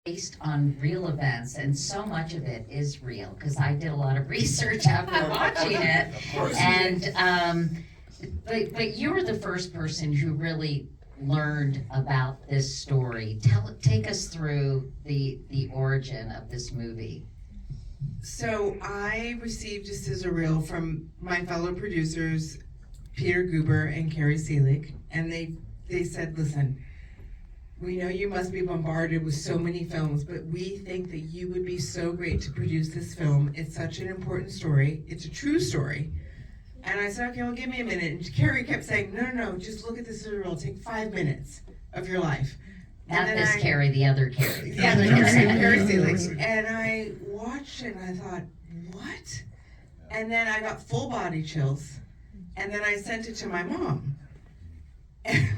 based on real events, and so much of it is real, because I did a lot of research after watching it. Of course. And, but you were the first person who really learned about this story. Take us through the origin of this movie. So I received a scissor reel from my fellow producers, Peter Guber and Kerry Seelig, and they said, listen, we know you must be bombarded with so many films, but we think that you would be so great to produce this film. It's such an important story. It's a true story. And I said, okay, well, give me a minute. And Kerry kept saying, no, just look at the scissor reel. Take 5 minutes of your life. Not this Kerry, the other Kerry. Yeah, the Kerry Seelig. And I watched it and I thought, what? And then I got full body chills. And then I sent it to my mom. And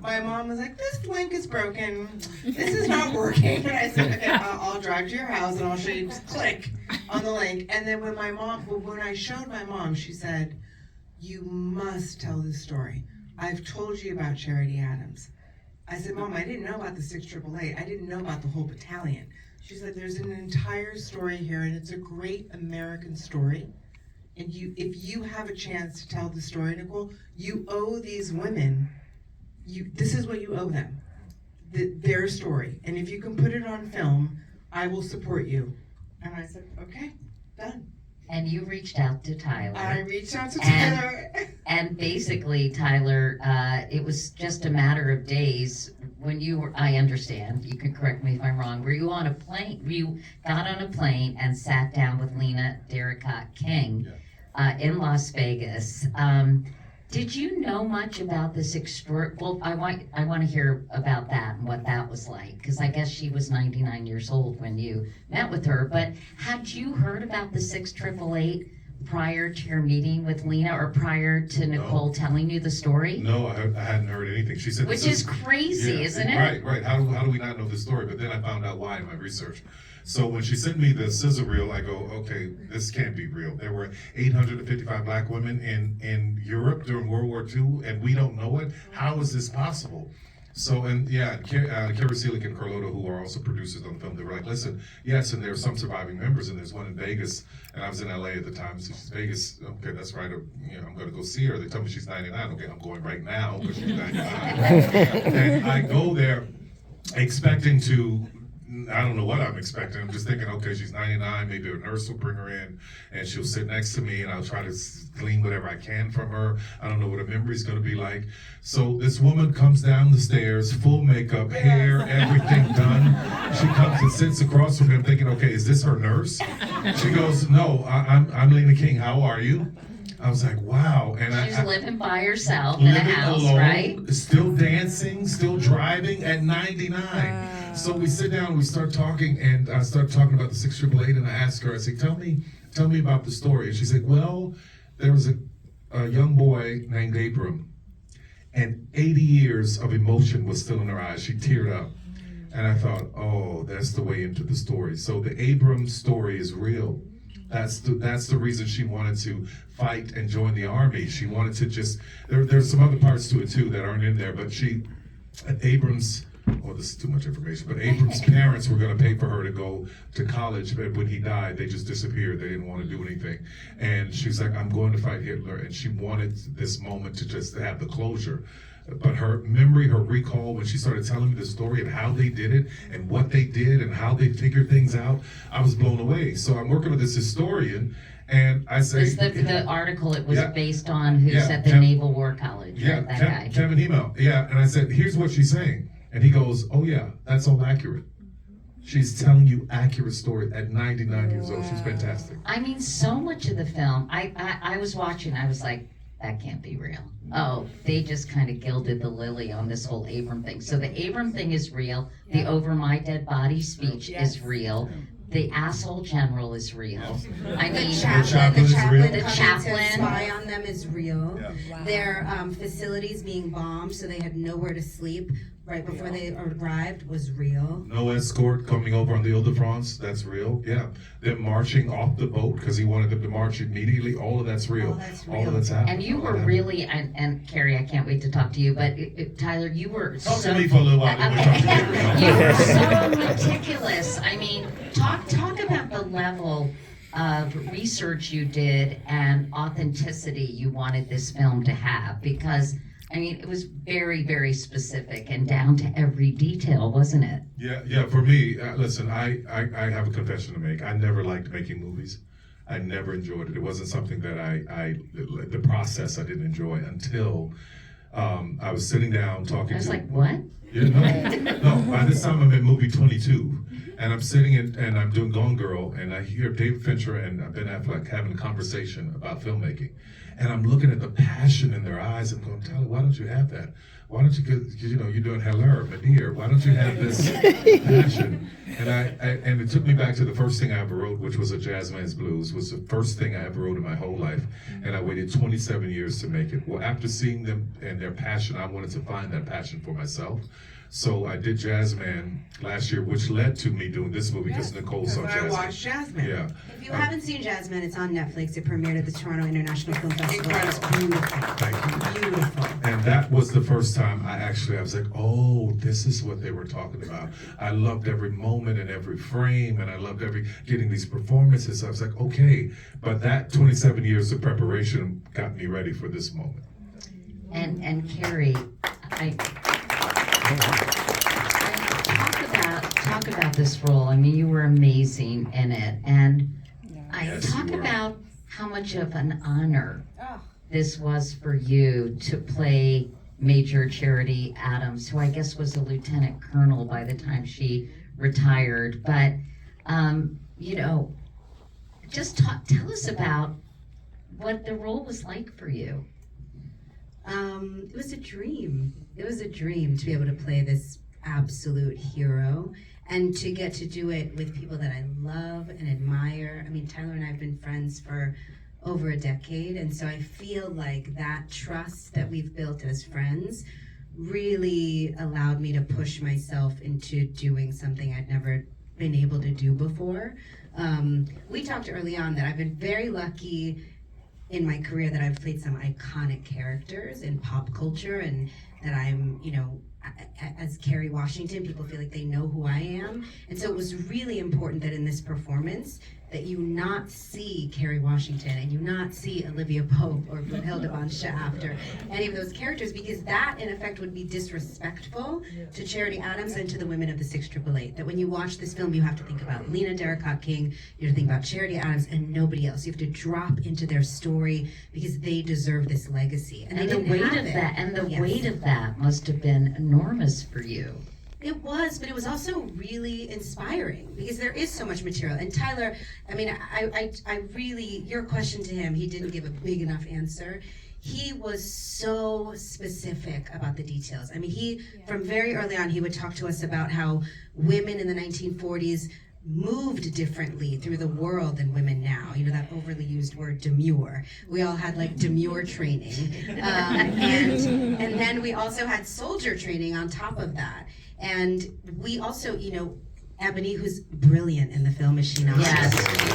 my mom was like, this link is broken. This is not working. And I said, okay, I'll drive to your house and I'll show you. Just click on the link. And then when I showed my mom, she said, you must tell this story. I've told you about Charity Adams. I said, Mom, I didn't know about the 688. I didn't know about the whole battalion. She said, there's an entire story here, and it's a great American story. And if you have a chance to tell the story, Nicole, you owe these women, this is what you owe them, their story. And if you can put it on film, I will support you. And I said, okay, done. And you reached out to Tyler. I reached out to Tyler. And basically, Tyler, it was just a matter of days when you were, I understand, you can correct me if I'm wrong, were you on a plane, you got on a plane and sat down with Lena Darricott King in Las Vegas. Did you know much about this well, I want to hear about that and what that was like, because I guess she was 99 years old when you met with her, but had you heard about the 6888 prior to your meeting with Lena, or prior to Nicole telling you the story? No, I hadn't heard anything. She said, which is crazy, isn't it? Right. How do we not know the story? But then I found out why in my research. So when she sent me the scissor reel, I go, okay, this can't be real. There were 855 black women in Europe during World War II, and we don't know it. How is this possible? So, and yeah, Kerry Seelig and Carlota, who are also producers on the film, they were like, listen, yes, and there are some surviving members, and there's one in Vegas, and I was in LA at the time, so she's Vegas, okay, that's right, I'm gonna go see her. They tell me she's 99, okay, I'm going right now, because she's 99. And I go there expecting to, I don't know what I'm expecting. I'm just thinking, okay, she's 99, maybe a nurse will bring her in and she'll sit next to me and I'll try to glean whatever I can from her. I don't know what her memory's gonna be like. So this woman comes down the stairs, full makeup, hair, everything done. She comes and sits across from me. I'm thinking, okay, is this her nurse? She goes, no, I'm Lena King, how are you? I was like, wow. And she's living by herself in a house, alone, right? Still dancing, still driving at 99. So we sit down, we start talking, and I start talking about the 6888, and I ask her, I say, tell me about the story. And she said, well, there was a young boy named Abram, and 80 years of emotion was still in her eyes. She teared up. And I thought, oh, that's the way into the story. So the Abram story is real. That's the reason she wanted to fight and join the army. She wanted to just, there's some other parts to it too that aren't in there, but Abram's, oh, this is too much information, but Abram's parents were gonna pay for her to go to college, but when he died, they just disappeared. They didn't want to do anything. And she's like, I'm going to fight Hitler. And she wanted this moment to just have the closure. But her memory, her recall, when she started telling me the story and how they did it and what they did and how they figured things out, I was blown away. So I'm working with this historian, and I say... The article it was based on, who said the Naval War College, right? That guy. Kevin Hymel, and I said, here's what she's saying. And he goes, oh yeah, that's all accurate. She's telling you accurate story at 99 years old. She's fantastic. I mean, so much of the film, I was watching, I was like, that can't be real. Oh, they just kind of gilded the lily on this whole Abram thing. So the Abram thing is real. The Over My Dead Body speech is real. The asshole general is real. I mean, the chaplain to spy on them is real. Wow. Their facilities being bombed, so they had nowhere to sleep right before they arrived, was real. No escort coming over on the Ile-de-France, that's real. Yeah, them marching off the boat because he wanted them to march immediately. All of that's real. All of that's happening. And you were really, and Kerry, I can't wait to talk to you, but Tyler, you were Talk to me for a little while. You were so meticulous Yes, I mean, talk about the level of research you did and authenticity you wanted this film to have, because I mean, it was very, very specific and down to every detail, wasn't it? Yeah. For me, listen, I have a confession to make. I never liked making movies. I never enjoyed it. It wasn't something that the process I didn't enjoy until I was sitting down talking I was to. like, what? Yeah, no. By this time, I'm in movie 22, and I'm sitting and I'm doing Gone Girl, and I hear David Fincher and Ben Affleck having a conversation about filmmaking, and I'm looking at the passion in their eyes and going, Tyler, why don't you have that? Why don't you, because you're doing Hello, Madeir. Why don't you have this passion? And it took me back to the first thing I ever wrote, which was A Jazzman's Blues. Was the first thing I ever wrote in my whole life, and I waited 27 years to make it. Well, after seeing them and their passion, I wanted to find that passion for myself. So I did Jazzman last year, which led to me doing this movie because Nicole saw Because I Jazzman. watched Jasmine. Yeah. If you haven't seen Jasmine, it's on Netflix. It premiered at the Toronto International Film Festival. It's beautiful. Thank you. Beautiful. And that was the first time I was like, oh, this is what they were talking about. I loved every moment and every frame, and I loved getting these performances. I was like, okay, but that 27 years of preparation got me ready for this moment. And Kerry, talk about this role. I mean, you were amazing in it, and talk about how much of an honor this was for you to play Major Charity Adams, who I guess was a lieutenant colonel by the time she retired. But just tell us about what the role was like for you. It was a dream. It was a dream to be able to play this absolute hero and to get to do it with people that I love and admire. I mean, Tyler and I have been friends for over a decade, and so I feel like that trust that we've built as friends really allowed me to push myself into doing something I'd never been able to do before. We talked early on that I've been very lucky in my career that I've played some iconic characters in pop culture, and that I'm, as Kerry Washington, people feel like they know who I am. And so it was really important that in this performance that you not see Kerry Washington and you not see Olivia Pope or Brunhilde von Schaft or any of those characters, because that in effect would be disrespectful to Charity Adams and to the women of the 688. That when you watch this film, you have to think about Lena Derricott King, you have to think about Charity Adams and nobody else. You have to drop into their story because they deserve this legacy. And the weight of that must have been enormous for you. It was, but it was also really inspiring because there is so much material. And Tyler, I mean, I really, your question to him, he didn't give a big enough answer. He was so specific about the details. I mean, from very early on, he would talk to us about how women in the 1940s moved differently through the world than women now. That overly used word, demure. We all had like demure training. And then we also had soldier training on top of that. And we also, Ebony, who's brilliant in the film, is she not? Yes. Ebony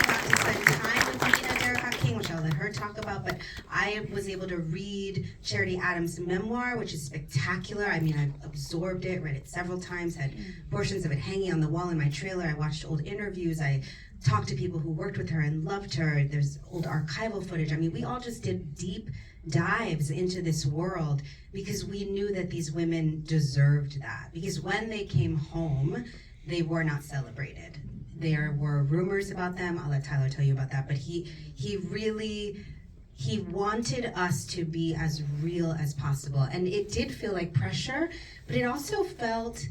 got to spend time with Lena Derricott King, which I'll let her talk about, but I was able to read Charity Adams' memoir, which is spectacular. I mean, I've absorbed it, read it several times, had portions of it hanging on the wall in my trailer. I watched old interviews. I talked to people who worked with her and loved her. There's old archival footage. I mean, we all just did deep dives into this world because we knew that these women deserved that. Because when they came home, they were not celebrated. There were rumors about them. I'll let Tyler tell you about that. But he wanted us to be as real as possible. And it did feel like pressure, but it also felt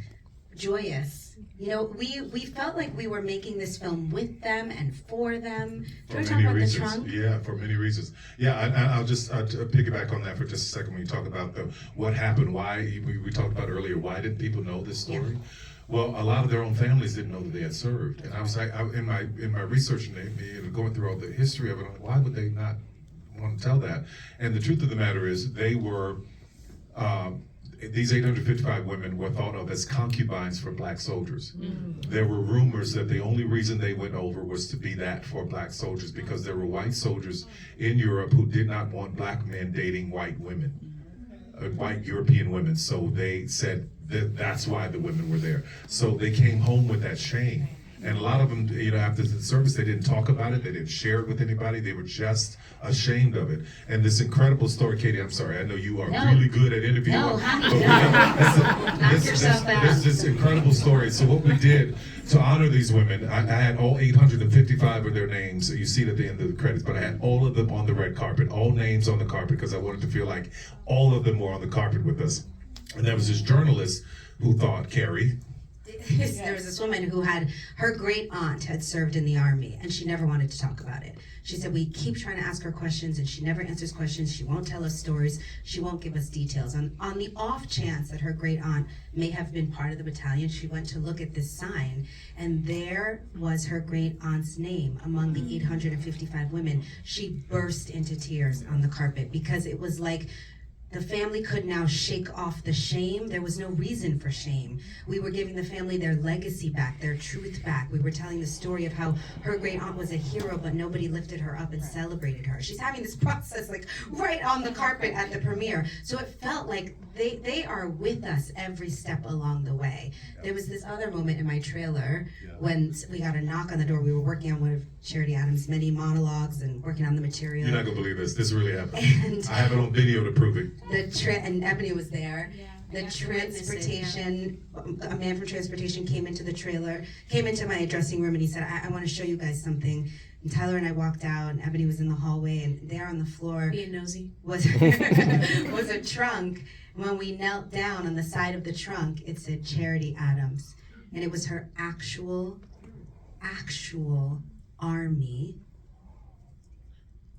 joyous. We felt like we were making this film with them and for them. Do you want to talk about the trunk? Yeah, for many reasons. Yeah, I'll just piggyback on that for just a second when you talk about what happened, why we talked about earlier, why didn't people know this story? Yeah. Well, a lot of their own families didn't know that they had served. And I was like, in my research and going through all the history of it, why would they not want to tell that? And the truth of the matter is they were, these 855 women were thought of as concubines for black soldiers. Mm-hmm. There were rumors that the only reason they went over was to be that for black soldiers because there were white soldiers in Europe who did not want black men dating white women, white European women. So they said that's why the women were there. So they came home with that shame. And a lot of them, after the service, they didn't talk about it. They didn't share it with anybody. They were just ashamed of it. And this incredible story, Katie, I'm sorry, I know you are really good at interviewing. No, honey, knock yourself out. This incredible story. So what we did to honor these women, I had all 855 of their names. You see it at the end of the credits, but I had all of them on the red carpet, all names on the carpet, because I wanted to feel like all of them were on the carpet with us. And there was this journalist who thought, Kerry, there was this woman who her great aunt had served in the army, and she never wanted to talk about it. She said, we keep trying to ask her questions, and she never answers questions. She won't tell us stories. She won't give us details. On the off chance that her great aunt may have been part of the battalion, she went to look at this sign, and there was her great aunt's name among the 855 women. She burst into tears on the carpet, because it was like the family could now shake off the shame. There was no reason for shame. We were giving the family their legacy back, their truth back. We were telling the story of how her great aunt was a hero, but nobody lifted her up and celebrated her. She's having this process like right on the carpet at the premiere. So it felt like they are with us every step along the way. There was this other moment in my trailer when we got a knock on the door. We were working on one of Charity Adams' many monologues and working on the material. You're not gonna believe this. This really happened. And I have it on video to prove it. And Ebony was there. The transportation, a man from transportation came into the trailer, came into my dressing room, and he said, I want to show you guys something. And Tyler and I walked out, and Ebony was in the hallway, and there on the floor being nosy was a trunk. When we knelt down on the side of the trunk, it said Charity Adams, and it was her actual army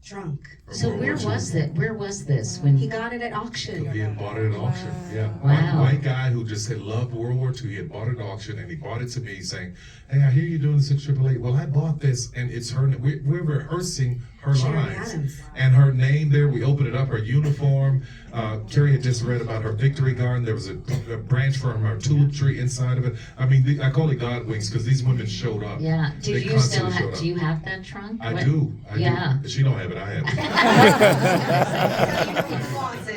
trunk. So where was it? Where was this when He got it at auction. He had bought it at auction. Yeah. Wow. White guy who just had loved World War II. He had bought it at auction, and he bought it to me saying, hey, I hear you doing the 688. Well, I bought this, and it's her. We're rehearsing her Charity lines. Adams. And her name there, we opened it up, her uniform. Kerry had just read about her victory garden. There was a branch from her tulip tree inside of it. I mean, I call it God wings because these women showed up. Yeah. They Do you still constantly showed up. do you have that trunk? I What- do. Yeah. She don't have it. I have it.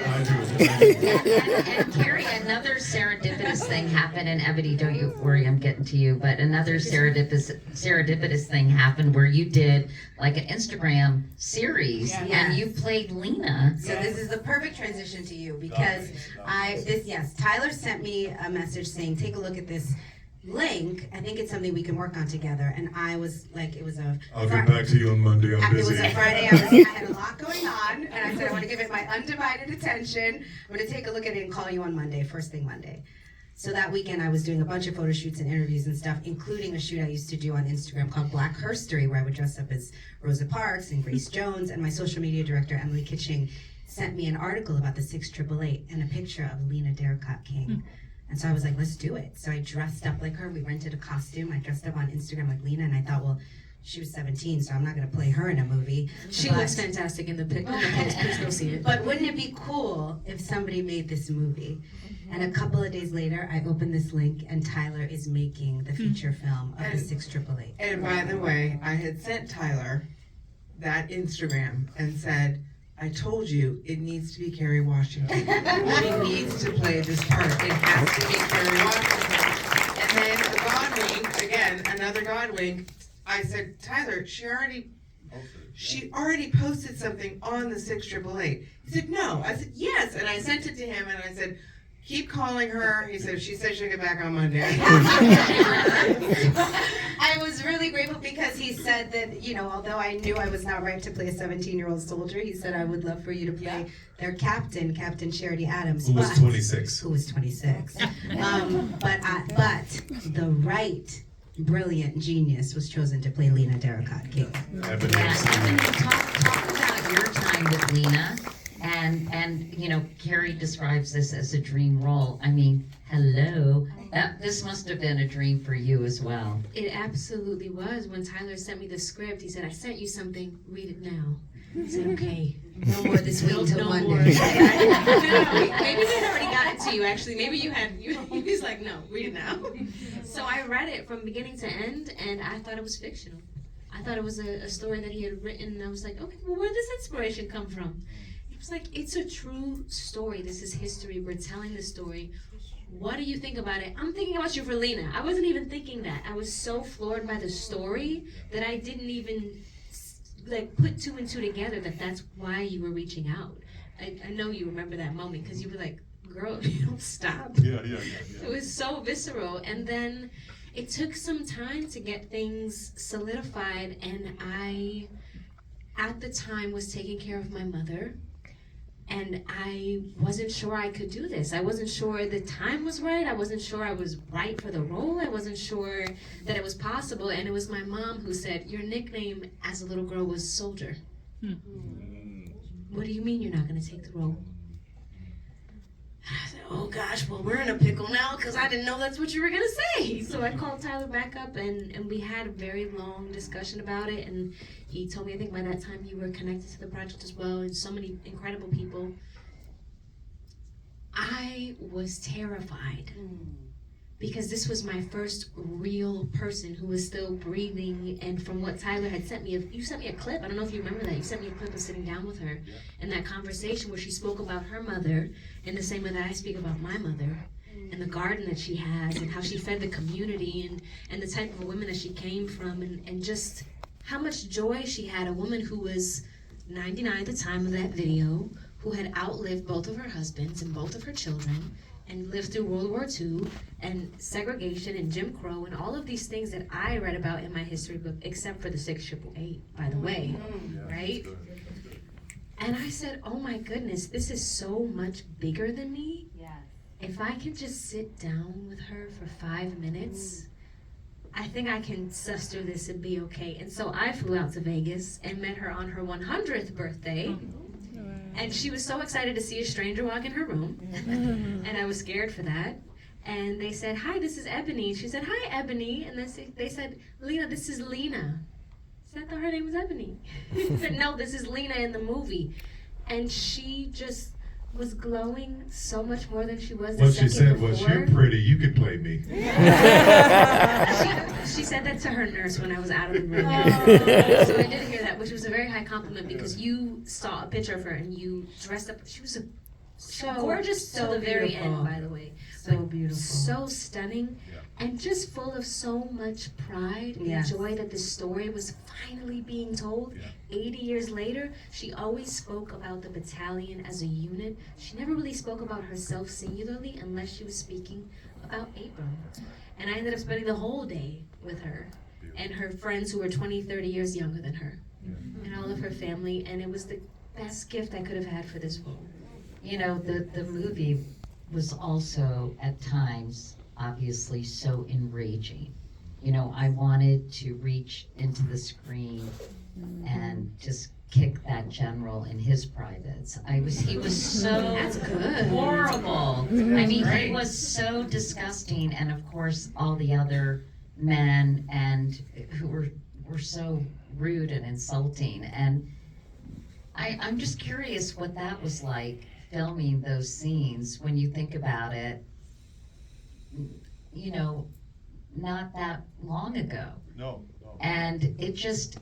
I do. And Kerry, another serendipitous thing happened, and Ebony, don't you worry, I'm getting to you, but another serendipitous thing happened where you did like an Instagram series, Yeah. and you played Lena. So this is the perfect transition to you because Tyler sent me a message saying, take a look at this link. I think it's something we can work on together. And I was like, I'll get back to you on Monday. I'm It busy. was a Friday. I had a lot going on, and I said I want to give it my undivided attention. I'm going to take a look at it and call you on Monday, first thing Monday. So that weekend, I was doing a bunch of photo shoots and interviews and stuff, including a shoot I used to do on Instagram called Black Herstory, where I would dress up as Rosa Parks and Grace Jones. And my social media director, Emily Kitching, sent me an article about the 688 and a picture of Lena Darracott King. And so I was like, let's do it. So I dressed up like her. We rented a costume. I dressed up on Instagram like Lena, and I thought, well, she was 17, so I'm not going to play her in a movie. She looks fantastic in the pic. Please go see it. But wouldn't it be cool if somebody made this movie? And a couple of days later, I opened this link, and Tyler is making the feature film of the 6888. And by the way, I had sent Tyler that Instagram and said, I told you it needs to be Kerry Washington. She needs to play this part. It has to be Kerry Washington. And then the God wink, again, another God wink, I said, Tyler, she already posted something on the 6888. He said, no. I said, yes. And I sent it to him, and I said, keep calling her. He said, she said she'll get back on Monday. I was really grateful because he said that, although I knew I was not right to play a 17-year-old soldier, he said, I would love for you to play their captain, Captain Charity Adams. Who was 26. Who was 26. But the right, brilliant genius was chosen to play Lena Darracott King. Ebony Yeah, Obsidian. Ebony, talk about your time with Lena. And Kerry describes this as a dream role. I mean, hello. This must have been a dream for you as well. It absolutely was. When Tyler sent me the script, he said, I sent you something, read it now. I said, okay. No more this week till no Monday. more. Maybe he had already got it to you, actually. Maybe you had, he's like, no, read it now. So I read it from beginning to end, and I thought it was fictional. I thought it was a story that he had written, and I was like, okay, well, where did this inspiration come from? He was like, it's a true story. This is history. We're telling the story. what do you think about it? I'm thinking about you for Lena. I wasn't even thinking that. I was so floored by the story that I didn't even like put two and two together that that's why you were reaching out. I know you remember that moment because you were like, girl, you don't stop. Yeah. It was so visceral. And then it took some time to get things solidified. And I, at the time, was taking care of my mother. And I wasn't sure I could do this. I wasn't sure the time was right. I wasn't sure I was right for the role. I wasn't sure that it was possible. And it was my mom who said, your nickname as a little girl was Soldier. What do you mean you're not going to take the role? I said, oh gosh, well, we're in a pickle now because I didn't know that's what you were going to say. So I called Tyler back up and we had a very long discussion about it. And he told me, I think by that time you were connected to the project as well and so many incredible people. I was terrified because this was my first real person who was still breathing. And from what Tyler had sent me, you sent me a clip. I don't know if you remember that. You sent me a clip of sitting down with her in that conversation where she spoke about her mother in the same way that I speak about my mother and the garden that she has and how she fed the community and the type of women that she came from and just how much joy she had. A woman who was 99 at the time of that video, who had outlived both of her husbands and both of her children, and lived through World War II and segregation and Jim Crow and all of these things that I read about in my history book, except for the 6888, by the way, right? And I said, oh my goodness, this is so much bigger than me. Yeah. If I could just sit down with her for 5 minutes, I think I can suss through this and be okay. And so I flew out to Vegas and met her on her 100th birthday. And she was so excited to see a stranger walk in her room. And I was scared for that. And they said, hi, this is Ebony. She said, hi, Ebony. And then they said, Lena, this is Lena. I said, I thought her name was Ebony. She said, no, this is Lena in the movie. And she just was glowing so much more than she was the What she second said was, before. you're pretty, you could play me. She said that to her nurse when I was out of the room. So I did hear that, which was a very high compliment because you saw a picture of her and you dressed up. She was so gorgeous so till the very beautiful. end, by the way. So beautiful. So stunning and just full of so much pride and joy that this story was finally being told. 80 years later, she always spoke about the battalion as a unit. She never really spoke about herself singularly unless she was speaking about Abram. And I ended up spending the whole day with her and her friends who were 20, 30 years younger than her and all of her family. And it was the best gift I could have had for this role. You know, the movie was also at times obviously so enraging. You know, I wanted to reach into the screen and just kick that general in his privates. He was so That's good. horrible. I mean, he was so disgusting, and of course, all the other men and who were so rude and insulting. And I'm just curious what that was like, filming those scenes when you think about it, you know, not that long ago. No. And it just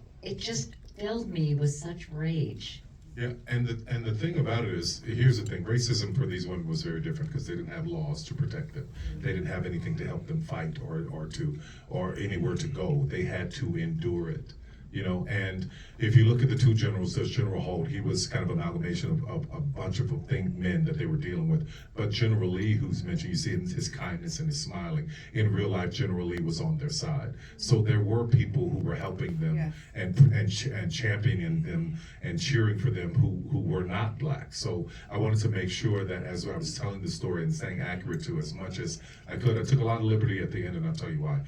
filled me with such rage. Yeah, and the thing about it is, here's the thing: racism for these women was very different because they didn't have laws to protect them. They didn't have anything to help them fight or anywhere to go. They had to endure it. You know, and if you look at the two generals, there's General Holt. He was kind of an amalgamation of a bunch of men that they were dealing with. But General Lee, who's mentioned, you see his kindness and his smiling. In real life, General Lee was on their side. So there were people who were helping them and championing them and cheering for them who were not black. So I wanted to make sure that as I was telling the story and staying accurate to as much as I could, I took a lot of liberty at the end, and I'll tell you why.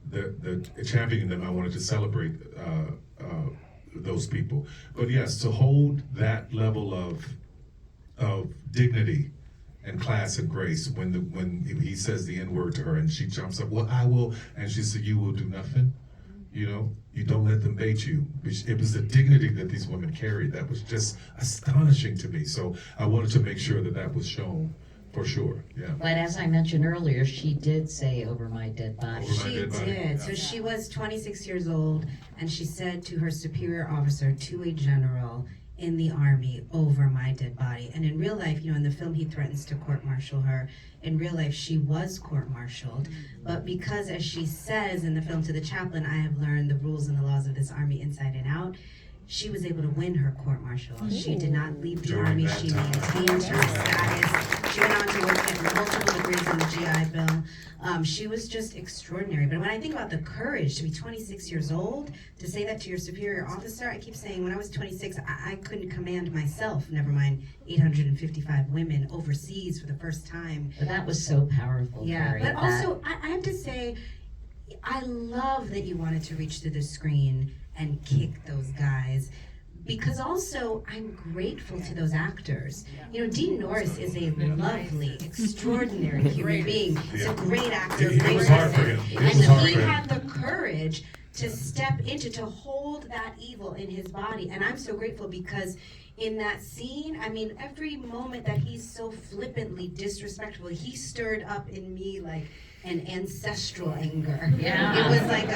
The championing them, I wanted to celebrate those people. But yes, to hold that level of dignity and class and grace when he says the N-word to her and she jumps up, well, I will, and she said, you will do nothing. You know, you don't let them bait you. It was the dignity that these women carried that was just astonishing to me. So I wanted to make sure that was shown. For sure, yeah. But as I mentioned earlier, she did say over my dead body. Over my She dead body, did. yeah. So she was 26 years old, and she said to her superior officer, to a general, in the army over my dead body. And in real life, in the film, he threatens to court-martial her. In real life, she was court-martialed. But because, as she says in the film to the chaplain, I have learned the rules and the laws of this army inside and out, she was able to win her court-martial. She did not leave the army. She maintained her status. She went on to work at multiple degrees in the GI Bill. She was just extraordinary. But when I think about the courage to be 26 years old, to say that to your superior officer, I keep saying when I was 26, I couldn't command myself, never mind 855 women overseas for the first time. But that was so powerful, Yeah, Kerry, but that- also, I have to say, I love that you wanted to reach through the screen and kick those guys, because also I'm grateful to those actors. Dean Norris is a lovely, extraordinary human being. He's a great actor, It great was hard for person. him. It And was hard he for him. had the courage to step into, to hold that evil in his body. And I'm so grateful because in that scene, every moment that he's so flippantly disrespectful, he stirred up in me like an ancestral anger. Yeah. It was like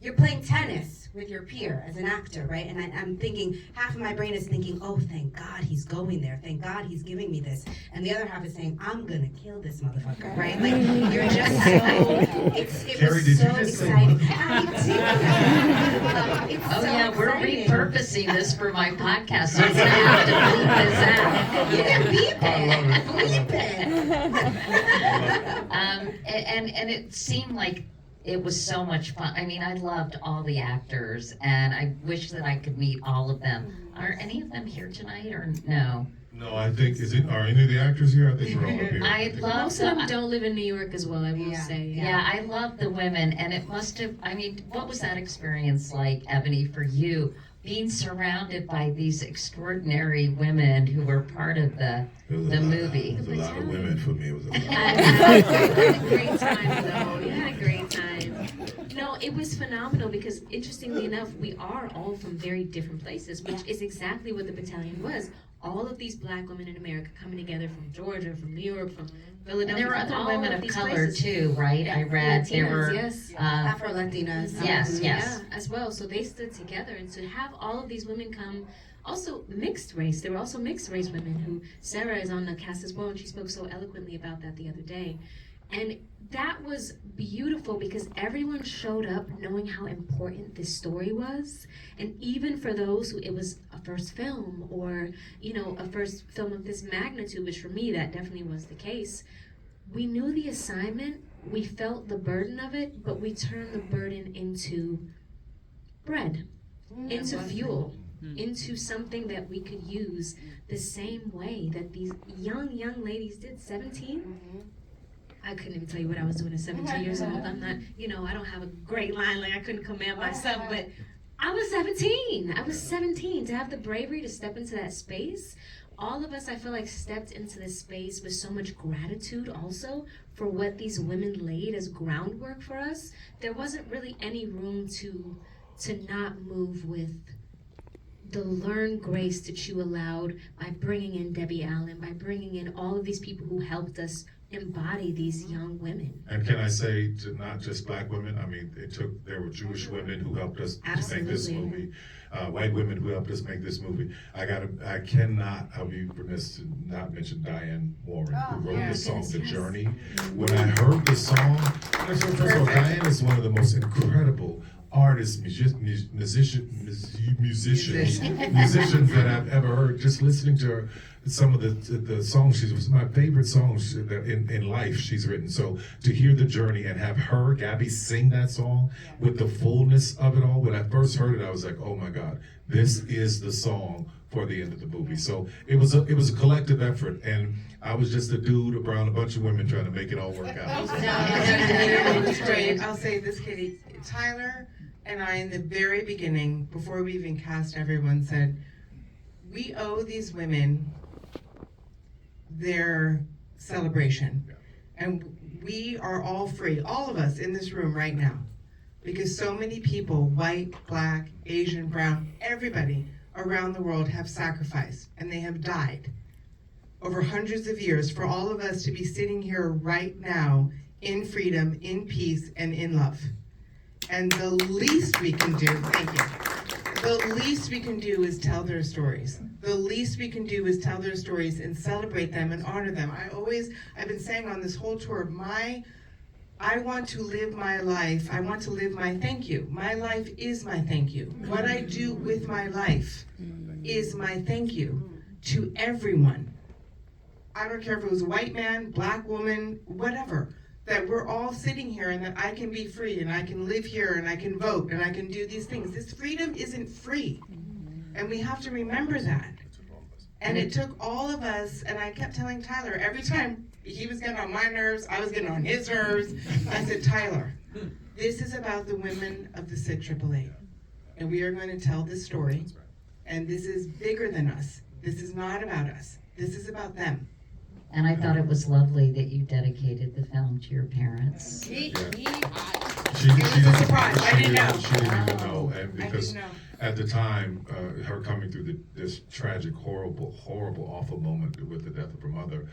you're playing tennis with your peer as an actor, right? And I'm thinking, half of my brain is thinking, oh, thank God he's going there. Thank God he's giving me this. And the other half is saying, I'm gonna kill this motherfucker, right? Like, you're just so, it Kerry, was did so you just say exciting. motherfucker? It's Oh so yeah, we're exciting. repurposing this for my podcast, so I'm gonna have to bleep this out. You can beep I love it. it. Bleep it. And it seemed like it was so much fun. I loved all the actors, and I wish that I could meet all of them. Are any of them here tonight, or no? No, I think, are any of the actors here? I think we're all up here. I love Most of them don't live in New York as well, I will say. Yeah, I love the women, and it must have, what was that experience like, Ebony, for you? Being surrounded by these extraordinary women who were part of the movie. It was a lot of women for me. It was a lot. I had a great time though. You had a great time. No, it was phenomenal because interestingly enough, we are all from very different places, which is exactly what the battalion was. All of these black women in America coming together from Georgia, from New York, from Philadelphia. And there were from other all women of these color places. too, right? I read there Latinas, were yes. Afro-Latinas. Yes, yes. Yeah, as well. So they stood together, and to have all of these women come, also mixed race. There were also mixed race women who Sarah is on the cast as well, and she spoke so eloquently about that the other day. And that was beautiful because everyone showed up knowing how important this story was. And even for those who it was a first film or, a first film of this magnitude, which for me, that definitely was the case. We knew the assignment, we felt the burden of it, but we turned the burden into bread, into fuel, into something that we could use the same way that these young ladies did. 17? I couldn't even tell you what I was doing at 17 years old. I'm not, I don't have a great line, like I couldn't command myself, but I was 17. I was 17 to have the bravery to step into that space. All of us, I feel like, stepped into this space with so much gratitude also for what these women laid as groundwork for us. There wasn't really any room to not move with the learned grace that you allowed by bringing in Debbie Allen, by bringing in all of these people who helped us embody these young women. And can I say, to not just black women, there were Jewish women who helped us make this movie, white women who helped us make this movie. I'll be remiss to not mention Diane Warren, who wrote the song, The Journey. When I heard the song, first of all, Diane is one of the most incredible artists, musicians that I've ever heard. Just listening to her, some of the songs, she was my favorite songs that in life she's written. So to hear The Journey and have her, Gabby, sing that song with the fullness of it all, when I first heard it, I was like, oh my God, this is the song for the end of the movie. So it was a collective effort, and I was just a dude around a bunch of women trying to make it all work out. I'll say this, Katie. Tyler and I, in the very beginning, before we even cast everyone, said, we owe these women their celebration. And we are all free, all of us in this room right now, because so many people, white, black, Asian, brown, everybody around the world have sacrificed, and they have died over hundreds of years for all of us to be sitting here right now in freedom, in peace, and in love. And the least we can do, thank you, the least we can do is tell their stories. The least we can do is tell their stories and celebrate them and honor them. I've been saying on this whole tour, I want to live my life. I want to live my thank you. My life is my thank you. What I do with my life is my thank you to everyone. I don't care if it was a white man, black woman, whatever. That we're all sitting here and that I can be free and I can live here and I can vote and I can do these things. This freedom isn't free. And we have to remember that. And it took all of us, and I kept telling Tyler, every time he was getting on my nerves, I was getting on his nerves, I said, Tyler, this is about the women of the SIG-AAA. And we are going to tell this story. And this is bigger than us. This is not about us. This is about them. And I thought it was lovely that you dedicated the film to your parents. She was a surprise. I didn't know. She didn't even know, and I because didn't know. at the time, her coming through this tragic, horrible, awful moment with the death of her mother,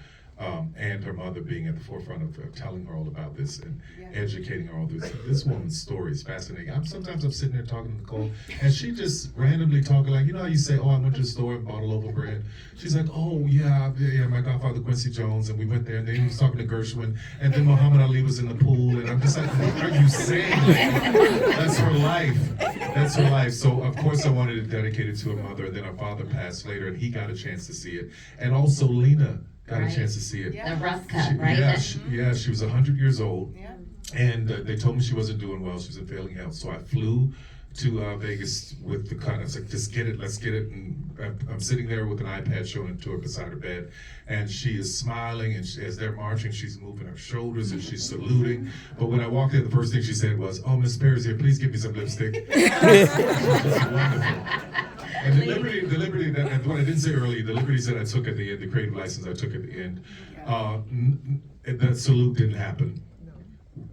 and her mother being at the forefront of telling her all about this and educating her all this woman's story is fascinating. Sometimes I'm sitting there talking to Nicole, and she just randomly talking like, you know how you say, oh, I went to the store and bought a loaf of bread. She's like, oh yeah, my godfather Quincy Jones, and we went there, and then he was talking to Gershwin, and then Muhammad Ali was in the pool, and I'm just like, what are you saying? That's her life. That's her life. So of course I wanted to dedicate it to her mother, and then her father passed later, and he got a chance to see it, and also Lena got a chance to see it. The rough cut, right? She was 100 years old, Yeah. and they told me she wasn't doing well. She was in failing health, so I flew to Vegas with the kind of like, just get it, let's get it. And I'm sitting there with an iPad showing it to her beside her bed, and she is smiling, and as they're marching, she's moving her shoulders and she's saluting. But when I walked in, the first thing she said was, "Oh, Miss Perry's here. Please give me some lipstick." It's wonderful. And the liberty that, and what I didn't say earlier, the liberties that I took at the end, the creative license I took at the end, that salute didn't happen.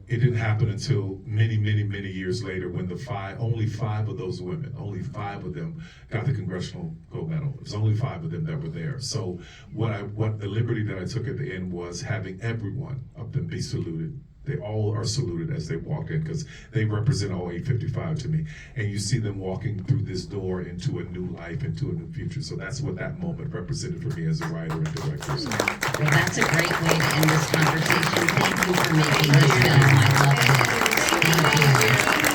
It didn't happen until many years later, when only five of those women, only 5 of them got the Congressional Gold Medal. It was only 5 of them that were there. So what the liberty that I took at the end was having every one of them be saluted. They all are saluted as they walk in, because they represent all 855 to me. And you see them walking through this door into a new life, into a new future. So that's what that moment represented for me as a writer and director. So. Well, that's a great way to end this conversation. Thank you for making this film. I love it. Thank you.